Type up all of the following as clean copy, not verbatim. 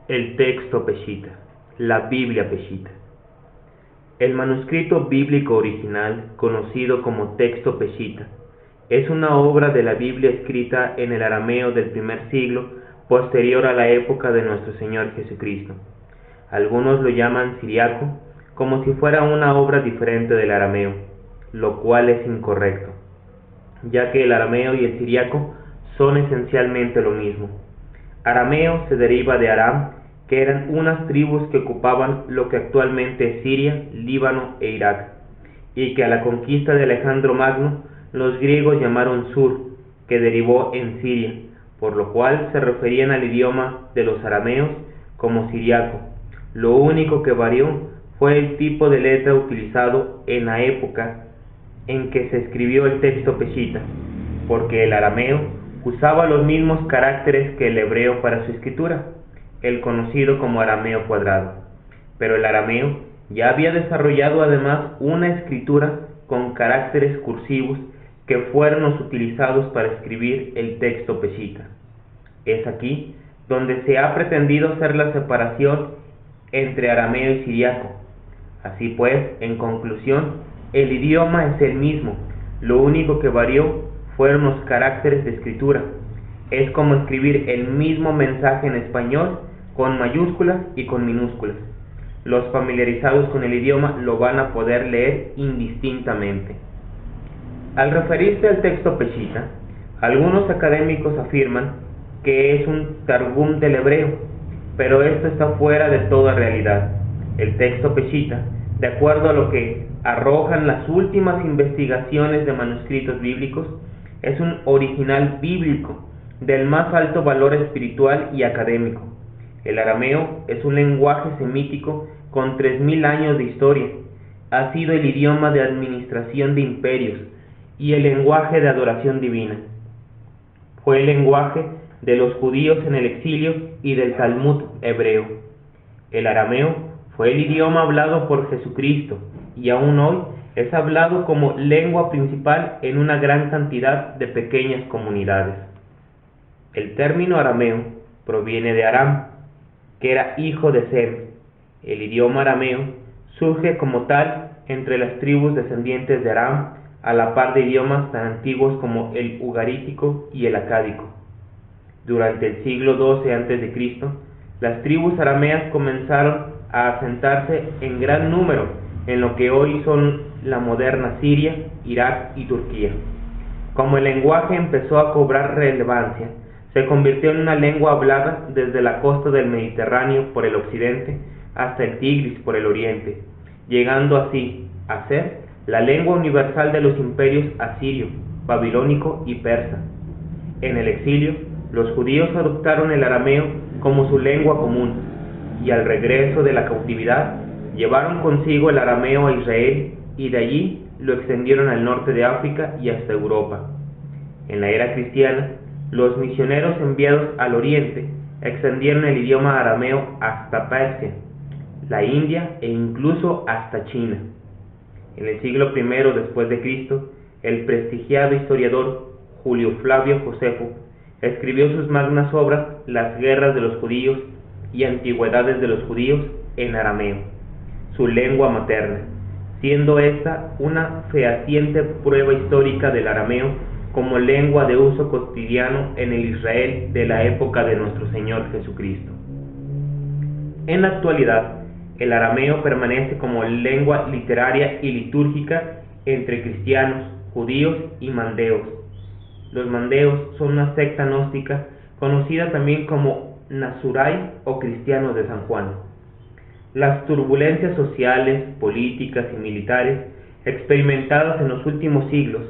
El texto Peshita, la Biblia Peshita. El manuscrito bíblico original, conocido como texto Peshita, es una obra de la Biblia escrita en el arameo del primer siglo posterior a la época de nuestro Señor Jesucristo. Algunos lo llaman siriaco, como si fuera una obra diferente del arameo, lo cual es incorrecto, ya que el arameo y el siriaco son esencialmente lo mismo. Arameo se deriva de Aram, que eran unas tribus que ocupaban lo que actualmente es Siria, Líbano e Irak, y que a la conquista de Alejandro Magno los griegos llamaron Sur, que derivó en Siria, por lo cual se referían al idioma de los arameos como siriaco. Lo único que varió fue el tipo de letra utilizado en la época en que se escribió el texto Peshita, porque el arameo usaba los mismos caracteres que el hebreo para su escritura, el conocido como arameo cuadrado, pero el arameo ya había desarrollado además una escritura con caracteres cursivos que fueron los utilizados para escribir el texto Peshita. Es aquí donde se ha pretendido hacer la separación entre arameo y siriaco. Así pues, en conclusión, el idioma es el mismo, lo único que varió fueron los caracteres de escritura. Es como escribir el mismo mensaje en español con mayúsculas y con minúsculas. Los familiarizados con el idioma lo van a poder leer indistintamente. Al referirse al texto Peshita, algunos académicos afirman que es un targum del hebreo, pero esto está fuera de toda realidad. El texto Peshita, de acuerdo a lo que arrojan las últimas investigaciones de manuscritos bíblicos, es un original bíblico del más alto valor espiritual y académico. El arameo es un lenguaje semítico con 3000 años de historia. Ha sido el idioma de administración de imperios y el lenguaje de adoración divina. Fue el lenguaje de los judíos en el exilio y del Talmud hebreo. El arameo fue el idioma hablado por Jesucristo y aún hoy es hablado como lengua principal en una gran cantidad de pequeñas comunidades. El término arameo proviene de Aram, que era hijo de Sem. El idioma arameo surge como tal entre las tribus descendientes de Aram, a la par de idiomas tan antiguos como el ugarítico y el acádico. Durante el siglo XII a.C., las tribus arameas comenzaron a asentarse en gran número en lo que hoy son la moderna Siria, Irak y Turquía. Como el lenguaje empezó a cobrar relevancia, se convirtió en una lengua hablada desde la costa del Mediterráneo por el occidente hasta el Tigris por el oriente, llegando así a ser la lengua universal de los imperios asirio, babilónico y persa. En el exilio, los judíos adoptaron el arameo como su lengua común, y al regreso de la cautividad, llevaron consigo el arameo a Israel y de allí lo extendieron al norte de África y hasta Europa. En la era cristiana, los misioneros enviados al oriente extendieron el idioma arameo hasta Persia, la India e incluso hasta China. En el siglo I después de Cristo, el prestigiado historiador Julio Flavio Josefo escribió sus magnas obras Las guerras de los judíos y Antigüedades de los judíos en arameo, su lengua materna, siendo esta una fehaciente prueba histórica del arameo como lengua de uso cotidiano en el Israel de la época de nuestro Señor Jesucristo. En la actualidad, el arameo permanece como lengua literaria y litúrgica entre cristianos, judíos y mandeos. Los mandeos son una secta gnóstica conocida también como Nazurai o cristianos de San Juan. Las turbulencias sociales, políticas y militares experimentadas en los últimos siglos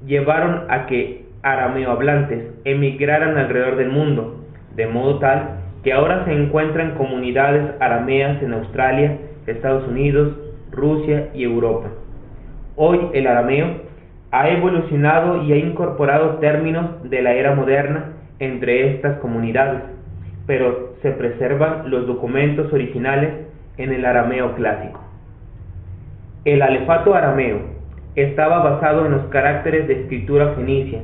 llevaron a que arameohablantes emigraran alrededor del mundo, de modo tal que ahora se encuentran comunidades arameas en Australia, Estados Unidos, Rusia y Europa. Hoy el arameo ha evolucionado y ha incorporado términos de la era moderna entre estas comunidades, pero se preservan los documentos originales en el arameo clásico. El alefato arameo estaba basado en los caracteres de escritura fenicia,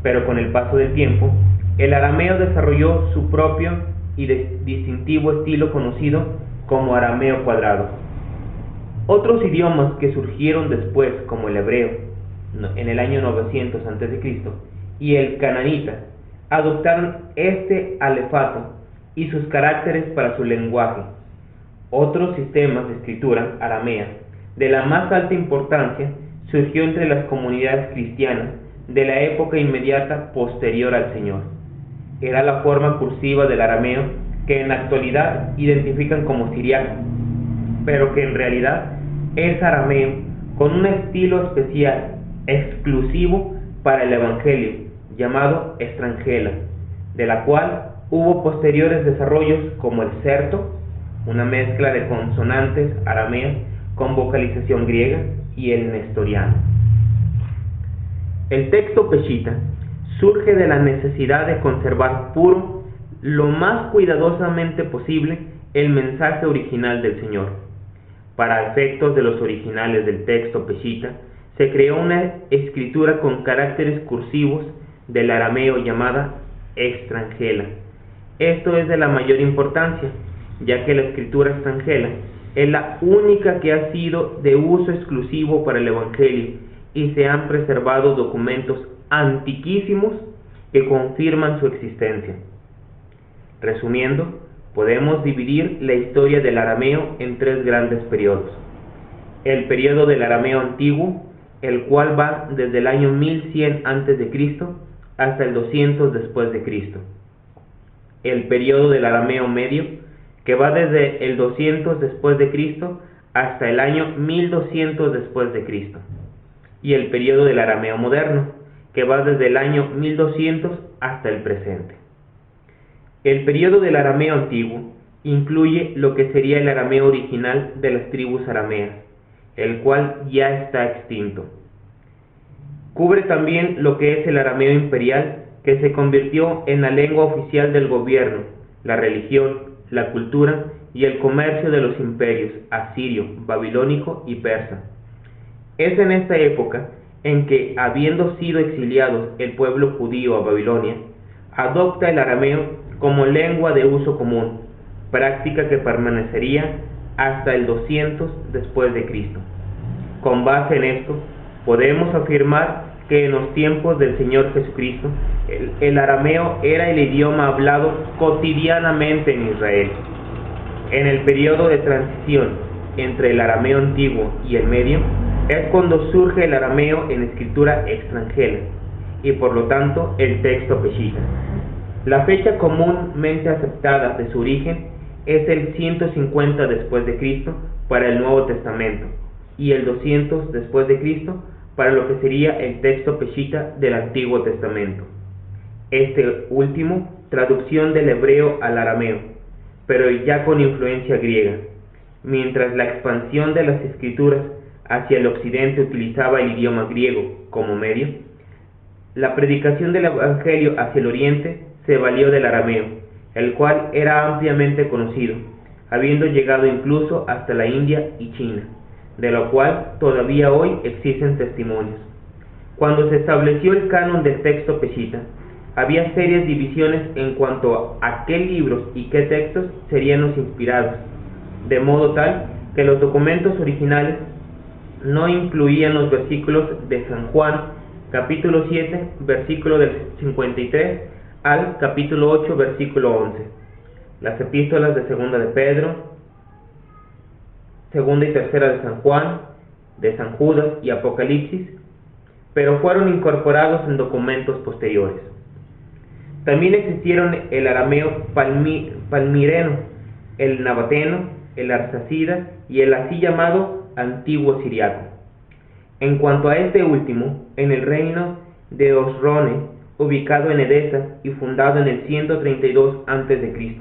pero con el paso del tiempo, el arameo desarrolló su propio y distintivo estilo conocido como arameo cuadrado. Otros idiomas que surgieron después, como el hebreo, en el año 900 a.C., y el cananita, adoptaron este alefato y sus caracteres para su lenguaje. Otros sistemas de escritura aramea de la más alta importancia surgió entre las comunidades cristianas de la época inmediata posterior al Señor. Era la forma cursiva del arameo que en la actualidad identifican como siriaco, pero que en realidad es arameo con un estilo especial, exclusivo para el Evangelio, llamado estrangela, de la cual hubo posteriores desarrollos como el certo, una mezcla de consonantes arameas con vocalización griega, y el nestoriano. El texto peshita surge de la necesidad de conservar puro, lo más cuidadosamente posible, el mensaje original del Señor. Para efectos de los originales del texto peshita, se creó una escritura con caracteres cursivos del arameo llamada extrangela. Esto es de la mayor importancia, ya que la escritura extrangela es la única que ha sido de uso exclusivo para el Evangelio y se han preservado documentos antiquísimos que confirman su existencia. Resumiendo, podemos dividir la historia del arameo en tres grandes periodos. El periodo del arameo antiguo, el cual va desde el año 1100 a.C. hasta el 200 después de Cristo. El periodo del arameo medio, que va desde el 200 después de Cristo hasta el año 1200 después de Cristo. Y el periodo del arameo moderno, que va desde el año 1200 hasta el presente. El periodo del arameo antiguo incluye lo que sería el arameo original de las tribus arameas, el cual ya está extinto. Cubre también lo que es el arameo imperial, que se convirtió en la lengua oficial del gobierno, la religión, la cultura y el comercio de los imperios asirio, babilónico y persa. Es en esta época en que, habiendo sido exiliados el pueblo judío a Babilonia, adopta el arameo como lengua de uso común, práctica que permanecería hasta el 200 después de Cristo. Con base en esto, podemos afirmar que en los tiempos del Señor Jesucristo, el arameo era el idioma hablado cotidianamente en Israel. En el periodo de transición entre el arameo antiguo y el medio, es cuando surge el arameo en escritura extranjera, y por lo tanto el texto peshita. La fecha comúnmente aceptada de su origen es el 150 después de Cristo para el Nuevo Testamento, y el 200 después de Cristo para lo que sería el texto peshita del Antiguo Testamento. Este último, traducción del hebreo al arameo, pero ya con influencia griega, mientras la expansión de las escrituras hacia el occidente utilizaba el idioma griego como medio. La predicación del Evangelio hacia el oriente se valió del arameo, el cual era ampliamente conocido, habiendo llegado incluso hasta la India y China, de lo cual todavía hoy existen testimonios. Cuando se estableció el canon del texto peshita, había serias divisiones en cuanto a qué libros y qué textos serían los inspirados, de modo tal que los documentos originales no incluían los versículos de San Juan, capítulo 7, versículo del 53 al capítulo 8, versículo 11, las epístolas de Segunda de Pedro, Segunda y Tercera de San Juan, de San Judas y Apocalipsis, pero fueron incorporados en documentos posteriores. También existieron el arameo palmireno, el nabateno, el arsacida y el así llamado antiguo siriaco. En cuanto a este último, en el reino de Osrone, ubicado en Edesa y fundado en el 132 a.C.,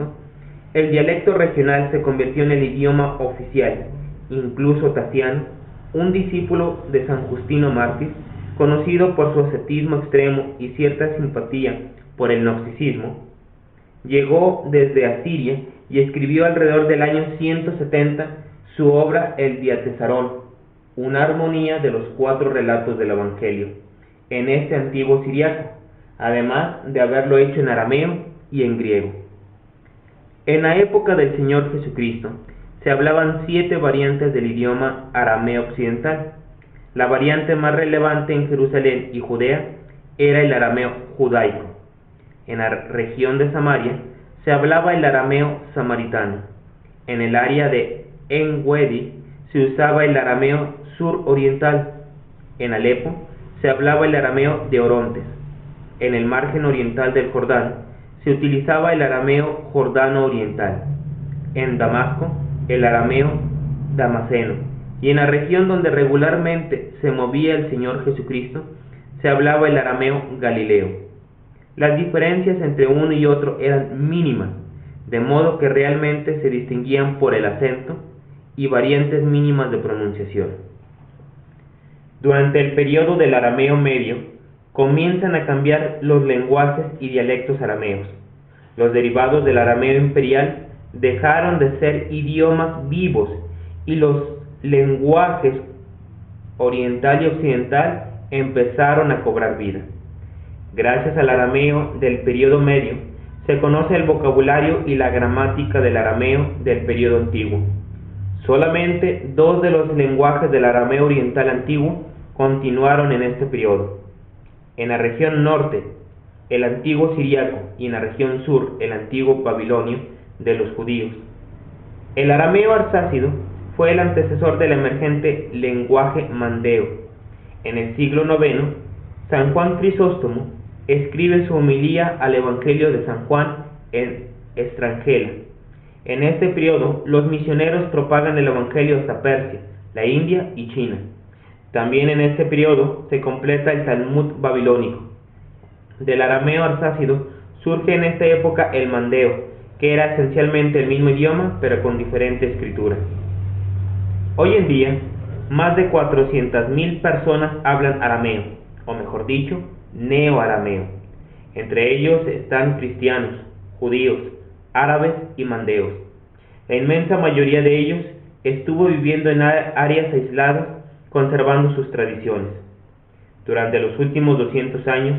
el dialecto regional se convirtió en el idioma oficial. Incluso Tasiano, un discípulo de San Justino Mártir, conocido por su ascetismo extremo y cierta simpatía por el gnosticismo, llegó desde Asiria y escribió alrededor del año 170 su obra El Diatesarón, una armonía de los 4 relatos del Evangelio, en este antiguo siriaco, además de haberlo hecho en arameo y en griego. En la época del Señor Jesucristo, se hablaban 7 variantes del idioma arameo occidental. La variante más relevante en Jerusalén y Judea era el arameo judaico. En la región de Samaria se hablaba el arameo samaritano. En el área de En-Gedi se usaba el arameo suroriental. En Alepo se hablaba el arameo de Orontes. En el margen oriental del Jordán se utilizaba el arameo jordano oriental. En Damasco, el arameo damasceno. Y en la región donde regularmente se movía el Señor Jesucristo, se hablaba el arameo galileo. Las diferencias entre uno y otro eran mínimas, de modo que realmente se distinguían por el acento y variantes mínimas de pronunciación. Durante el periodo del arameo medio, comienzan a cambiar los lenguajes y dialectos arameos. Los derivados del arameo imperial dejaron de ser idiomas vivos y los lenguajes oriental y occidental empezaron a cobrar vida. Gracias al arameo del periodo medio, se conoce el vocabulario y la gramática del arameo del periodo antiguo. Solamente 2 de los lenguajes del arameo oriental antiguo continuaron en este periodo. En la región norte, el antiguo siriaco, y en la región sur, el antiguo babilonio de los judíos. El arameo arsácido fue el antecesor del emergente lenguaje mandeo. En el siglo IX, San Juan Crisóstomo escribe su homilía al Evangelio de San Juan en Estrangela. En este periodo, los misioneros propagan el Evangelio hasta Persia, la India y China. También en este periodo se completa el Talmud babilónico. Del arameo arsácido surge en esta época el mandeo, que era esencialmente el mismo idioma, pero con diferente escritura. Hoy en día, más de 400.000 personas hablan arameo, o mejor dicho, neo-arameo. Entre ellos están cristianos, judíos, árabes y mandeos. La inmensa mayoría de ellos estuvo viviendo en áreas aisladas, conservando sus tradiciones. Durante los últimos 200 años,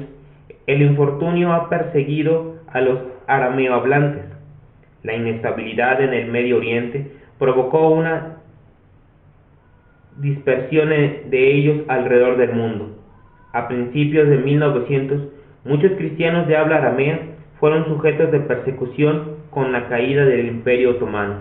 el infortunio ha perseguido a los arameo hablantes. La inestabilidad en el Medio Oriente provocó una dispersión de ellos alrededor del mundo. A principios de 1900, muchos cristianos de habla aramea fueron sujetos de persecución con la caída del Imperio Otomano.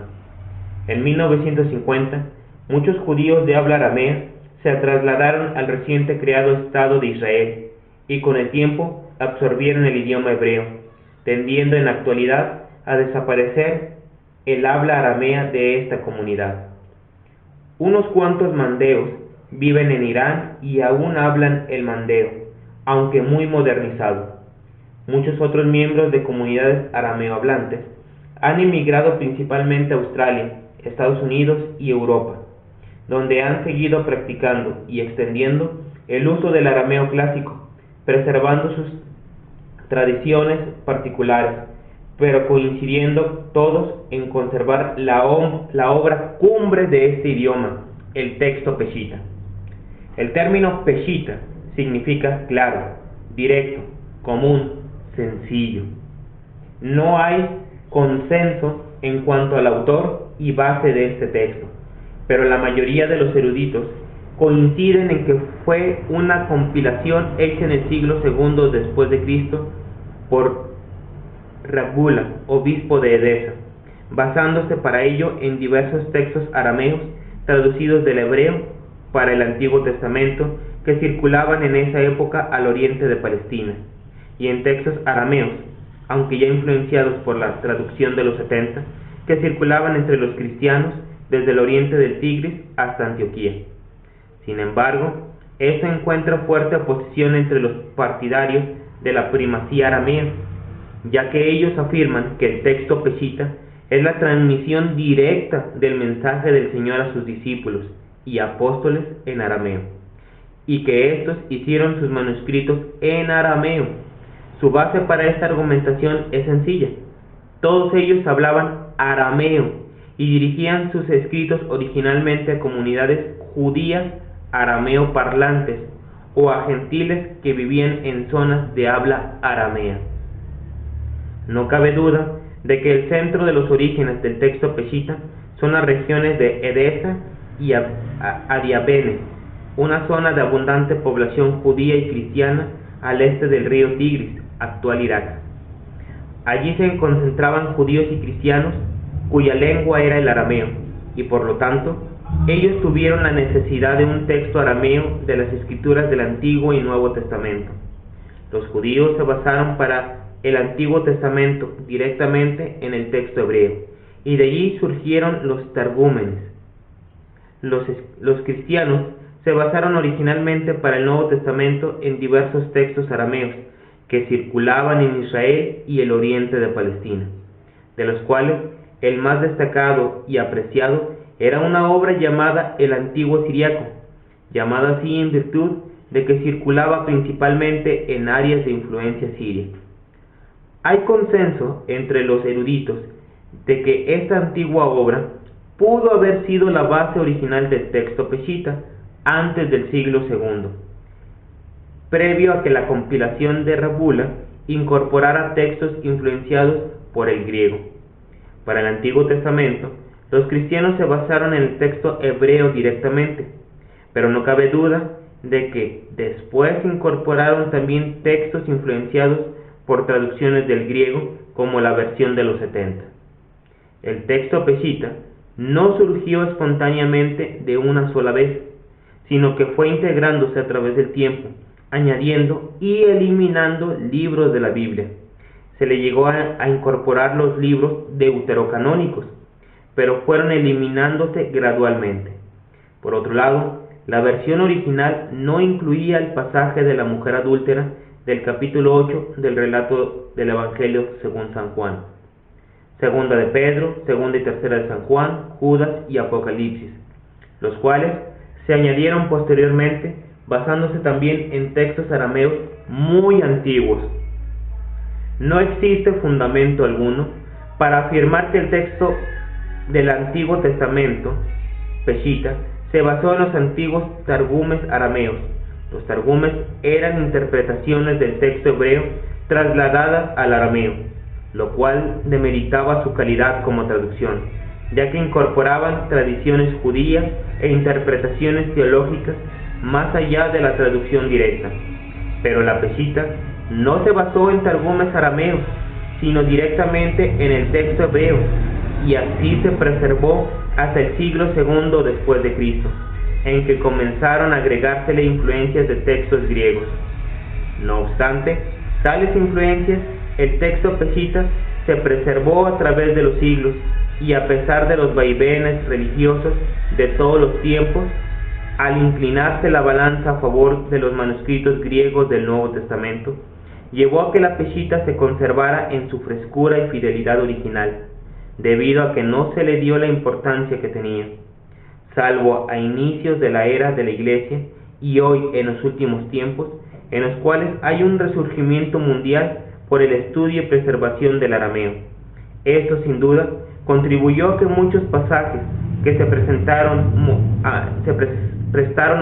En 1950, muchos judíos de habla aramea se trasladaron al reciente creado Estado de Israel y con el tiempo absorbieron el idioma hebreo, tendiendo en la actualidad a desaparecer el habla aramea de esta comunidad. Unos cuantos mandeos viven en Irán y aún hablan el mandeo, aunque muy modernizado. Muchos otros miembros de comunidades arameo hablantes han emigrado principalmente a Australia, Estados Unidos y Europa, donde han seguido practicando y extendiendo el uso del arameo clásico, preservando sus tradiciones particulares, pero coincidiendo todos en conservar la obra cumbre de este idioma, el texto peshita. El término peshita significa claro, directo, común, sencillo. No hay consenso en cuanto al autor y base de este texto, pero la mayoría de los eruditos coinciden en que fue una compilación hecha en el siglo II después de Cristo por Rabula, obispo de Edesa, basándose para ello en diversos textos arameos traducidos del hebreo para el Antiguo Testamento que circulaban en esa época al oriente de Palestina, y en textos arameos, aunque ya influenciados por la traducción de los 70, que circulaban entre los cristianos desde el oriente del Tigris hasta Antioquía. Sin embargo, esto encuentra fuerte oposición entre los partidarios de la primacía aramea, ya que ellos afirman que el texto peshita es la transmisión directa del mensaje del Señor a sus discípulos y apóstoles en arameo, y que estos hicieron sus manuscritos en arameo. Su base para esta argumentación es sencilla. Todos ellos hablaban arameo y dirigían sus escritos originalmente a comunidades judías arameo parlantes o a gentiles que vivían en zonas de habla aramea. No cabe duda de que el centro de los orígenes del texto peshita son las regiones de Edesa y Adiabene, una zona de abundante población judía y cristiana al este del río Tigris, actual Irak. Allí se concentraban judíos y cristianos cuya lengua era el arameo, y por lo tanto, ellos tuvieron la necesidad de un texto arameo de las escrituras del Antiguo y Nuevo Testamento. Los judíos se basaron para el Antiguo Testamento directamente en el texto hebreo, y de allí surgieron los targúmenes. Los cristianos se basaron originalmente para el Nuevo Testamento en diversos textos arameos que circulaban en Israel y el oriente de Palestina, de los cuales el más destacado y apreciado era una obra llamada el Antiguo Siriaco, llamada así en virtud de que circulaba principalmente en áreas de influencia siria. Hay consenso entre los eruditos de que esta antigua obra pudo haber sido la base original del texto peshita antes del siglo II, previo a que la compilación de Rabula incorporara textos influenciados por el griego. Para el Antiguo Testamento, los cristianos se basaron en el texto hebreo directamente, pero no cabe duda de que después incorporaron también textos influenciados por traducciones del griego, como la versión de los 70. El texto peshita no surgió espontáneamente de una sola vez, sino que fue integrándose a través del tiempo, añadiendo y eliminando libros de la Biblia. Se le llegó a incorporar los libros deuterocanónicos, pero fueron eliminándose gradualmente. Por otro lado, la versión original no incluía el pasaje de la mujer adúltera del capítulo 8 del relato del Evangelio según San Juan, segunda de Pedro, segunda y tercera de San Juan, Judas y Apocalipsis, los cuales se añadieron posteriormente basándose también en textos arameos muy antiguos. No existe fundamento alguno para afirmar que el texto del Antiguo Testamento peshita se basó en los antiguos targumes arameos. Los targumes eran interpretaciones del texto hebreo trasladadas al arameo, lo cual demeritaba su calidad como traducción, ya que incorporaban tradiciones judías e interpretaciones teológicas más allá de la traducción directa. Pero la peshita no se basó en targumes arameos, sino directamente en el texto hebreo, y así se preservó hasta el siglo II después de Cristo, en que comenzaron a agregársele influencias de textos griegos. No obstante tales influencias, el texto peshita se preservó a través de los siglos, y a pesar de los vaivenes religiosos de todos los tiempos, al inclinarse la balanza a favor de los manuscritos griegos del Nuevo Testamento, llevó a que la peshita se conservara en su frescura y fidelidad original, debido a que no se le dio la importancia que tenía, salvo a inicios de la era de la Iglesia y hoy en los últimos tiempos, en los cuales hay un resurgimiento mundial por el estudio y preservación del arameo. Esto sin duda contribuyó a que muchos pasajes que se prestaron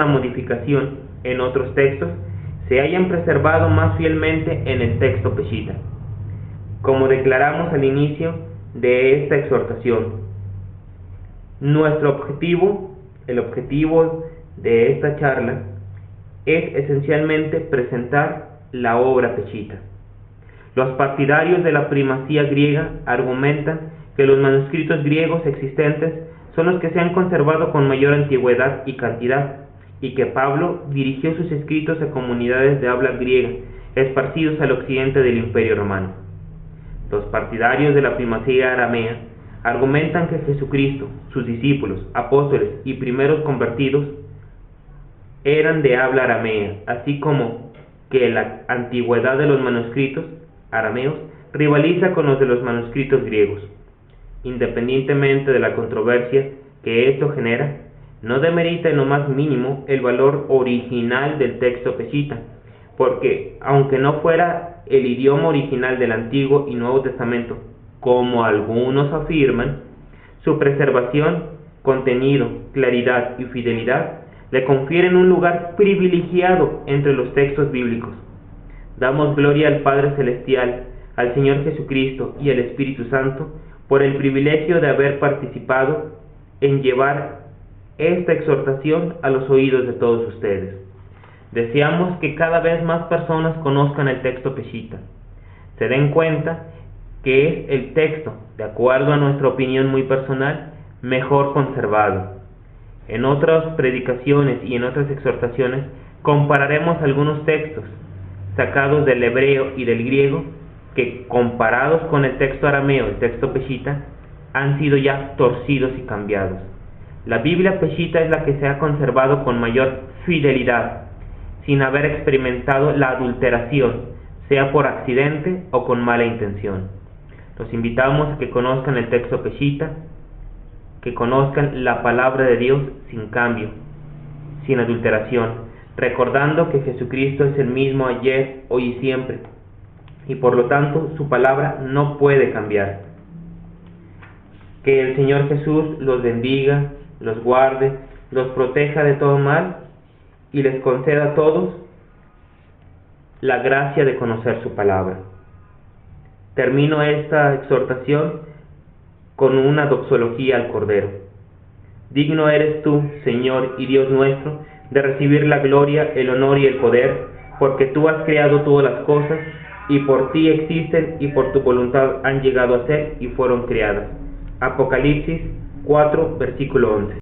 a modificación en otros textos se hayan preservado más fielmente en el texto peshita. Como declaramos al inicio de esta exhortación, nuestro objetivo, el objetivo de esta charla, es esencialmente presentar la obra peshita. Los partidarios de la primacía griega argumentan que los manuscritos griegos existentes son los que se han conservado con mayor antigüedad y cantidad, y que Pablo dirigió sus escritos a comunidades de habla griega esparcidos al occidente del Imperio Romano. Los partidarios de la primacía aramea argumentan que Jesucristo, sus discípulos, apóstoles y primeros convertidos eran de habla aramea, así como que la antigüedad de los manuscritos arameos rivaliza con los de los manuscritos griegos. Independientemente de la controversia que esto genera, no demerita en lo más mínimo el valor original del texto peshita, porque aunque no fuera el idioma original del Antiguo y Nuevo Testamento, como algunos afirman, su preservación, contenido, claridad y fidelidad le confieren un lugar privilegiado entre los textos bíblicos. Damos gloria al Padre Celestial, al Señor Jesucristo y al Espíritu Santo por el privilegio de haber participado en llevar esta exhortación a los oídos de todos ustedes. Deseamos que cada vez más personas conozcan el texto Peshitta, se den cuenta que es el texto, de acuerdo a nuestra opinión muy personal, mejor conservado. En otras predicaciones y en otras exhortaciones compararemos algunos textos sacados del hebreo y del griego que, comparados con el texto arameo, el texto Peshitta, han sido ya torcidos y cambiados. La Biblia Peshitta es la que se ha conservado con mayor fidelidad, sin haber experimentado la adulteración, sea por accidente o con mala intención. Los invitamos a que conozcan el texto Peshitta, que conozcan la palabra de Dios sin cambio, sin adulteración, recordando que Jesucristo es el mismo ayer, hoy y siempre, y por lo tanto su palabra no puede cambiar. Que el Señor Jesús los bendiga, los guarde, los proteja de todo mal y les conceda a todos la gracia de conocer su palabra. Termino esta exhortación con una doxología al Cordero. Digno eres tú, Señor y Dios nuestro, de recibir la gloria, el honor y el poder, porque tú has creado todas las cosas, y por ti existen y por tu voluntad han llegado a ser y fueron creadas. Apocalipsis 4, versículo 11.